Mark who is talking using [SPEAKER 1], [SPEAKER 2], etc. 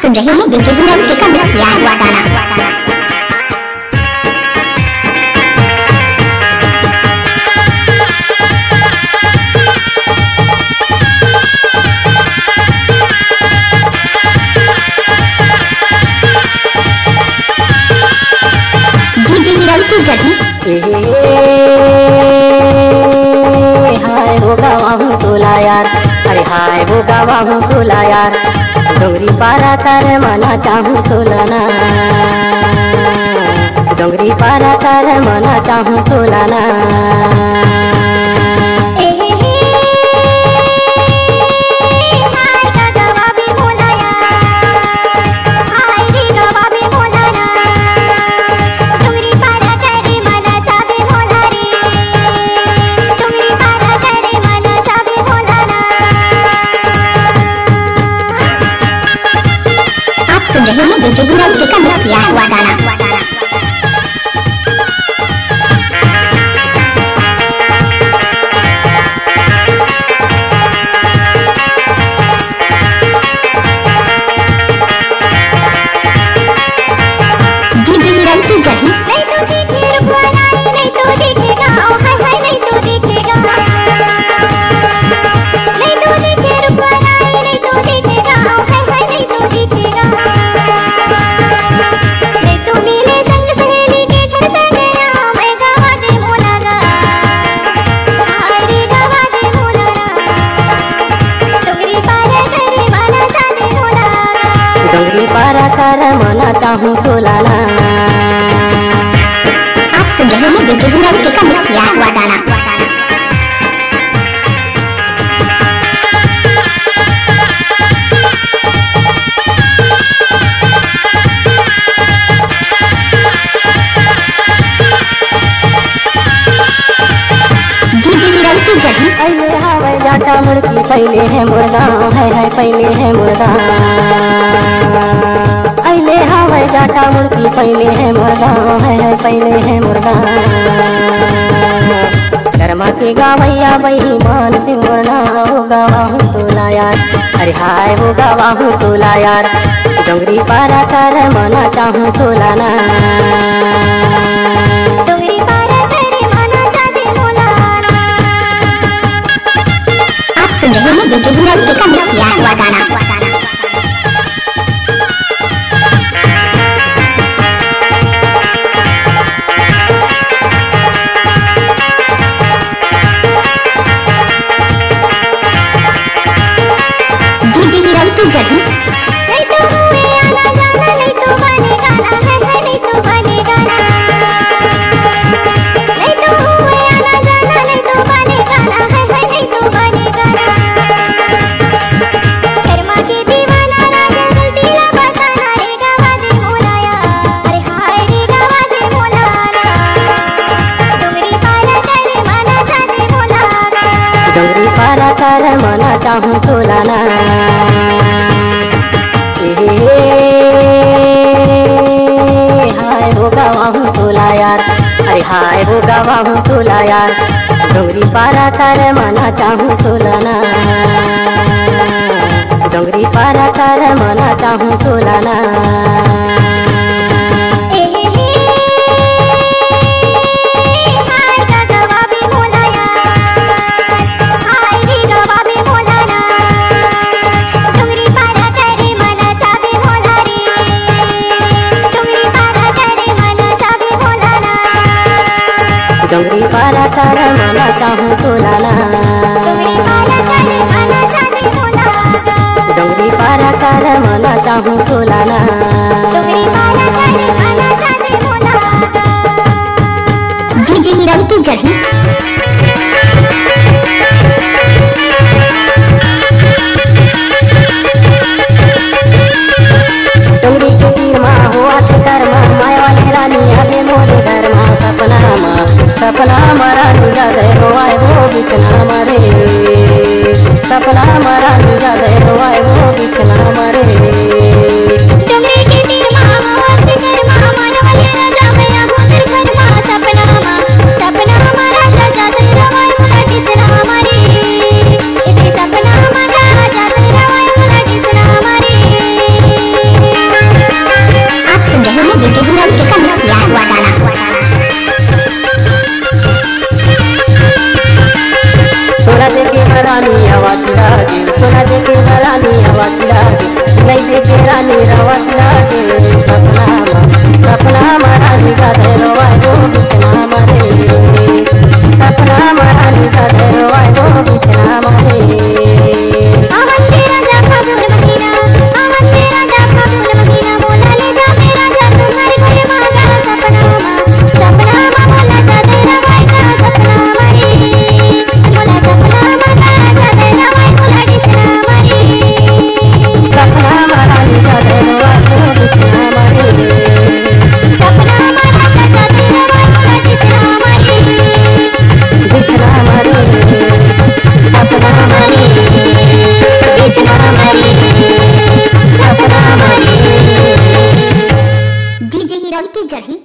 [SPEAKER 1] सुन रहे हैं विजय गुरु का मिक्स किया हुआ गाना।
[SPEAKER 2] हाय वो गावा हूँ तोला यार, अरे हाय वो गावा हूँ तोला यार, डोंगरी पारा कर मना चाहूँ तोलाना, डोंगरी पारा कर मना चाहूँ तोलाना।
[SPEAKER 1] विजय गुरु का मिक्स किया हुआ गाना।
[SPEAKER 2] पारा कर मना चाहूँ तोलाना।
[SPEAKER 1] आप सुन रहे हैं विजय गुरु का मिक्स किया हुआ गाना।
[SPEAKER 2] पहले हवाई जाटा मुर्गी पहले है मुर्गा है पहले है मुर्गा, पहले हवाई जाटा मुर्गी पहले है मुर्गा है पहले है मुर्गा। शर्मा के गावैया बही मान से मुर्गा हो गावा हूँ तोला यार, अरे हाय हो गावा हूँ तोला यार, डोंगरी पारा कर मना चाहूँ तोलाना।
[SPEAKER 1] सुन रहे हैं विजय गुरु का मिक्स किया हुआ गाना।
[SPEAKER 2] पारा कर मना चाहूँ तोलाना। हाय वो गावा हूँ तोला यार, अरे हाय वो गावा हूँ तोला यार, डोंगरी पारा कर मना चाहूँ तोलाना, डोंगरी पारा कर मना चाहूँ तोलाना। डोंगरी पारा कर मना चाहूँ तोलाना, डोंगरी पारा कर मना चाहूँ तोलाना।
[SPEAKER 1] डीजे हीरा की जगह
[SPEAKER 2] डोंगरी के तीर माँ हुआ कर्मा माया वाले रानी अबे मोरे धर्मा सपना माँ सपना मरा निजा दे रोआए वो बिचना मरे, सपना मरा निजा दे रोआए वो बिचना मरे।
[SPEAKER 1] डोंगरी के तीर माँ हुआ कर्मा माया वाले राजा मैं हूँ तेरे कर्मा सपना माँ सपना मरा राजा
[SPEAKER 2] रानी रवत लागे सपना रानी का धैरवाय गो बिचना मरे सपना रानी का धैरवाय गो बिचना मरे
[SPEAKER 1] आवन तेरा जा फागुन महीना आवन तेरा जा फागुन महीना बोला ले जा मेरा जा तुम्हारे घर मांगा सपना मा बोला जा तेरा भाई का सपना मरे बोला सपना मांगा जा तेरा भाई बोला बिचना मरे
[SPEAKER 2] सपना रानी का धैरवाय गो बिचना मरे
[SPEAKER 1] सपना मांगा जा तेरा भाई बोला बिचना मरे
[SPEAKER 2] बिचना मरे
[SPEAKER 1] सपना मरे बिचना मरे सपना मरे डीजे हीरोइन की जड़ी